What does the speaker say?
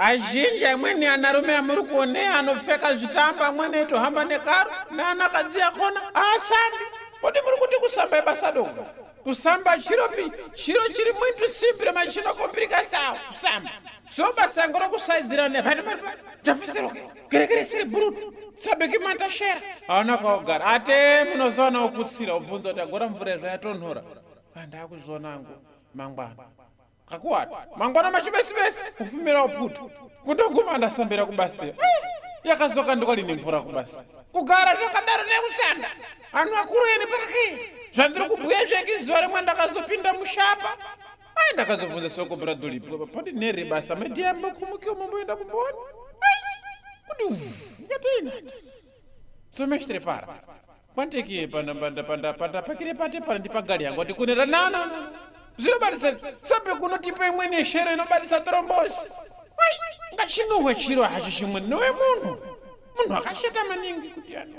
azhinji amweni anarume amuri kuonea anopfeka zvitamba amweni eitohamba nekaro neanakadzi yakona asambi. Kodi muri kuti kusamba ibasa doko? Kusamba chiropi chiro chiri muito simple mas chinokomplikação kusamba. So basa ngoro kusaidzira nevhati mari tafisiro geregeresere bruto sabe que mata shera ana kogara ate munozona ukutsira ubvunza kuti agora mvura zvayatonhora panda kuzona ngo mangwana kakuwata mangwana machibesibesi kufumira uputa kutoguma ndasambira kubasira yakazoka ndokalini mvura kubasa kugara zvakadaro nekushanda anhu akuru eni paraki zvandiri kubhuya zvekizore mwandakazopinda mushapa ndakazobvunza soko bradoli pandi nere basa mediyamba kumukio momboenda kumbona kuti ngatina somestre para kwanteki panda pakire pate para ndipagari yangu kuti kunera nana zinobatisa sabe kunotipa imweni yeshere inobatisa trombosi ngachingohwe chiro hacho chimwe nowe munhu akashata maningi kuti yani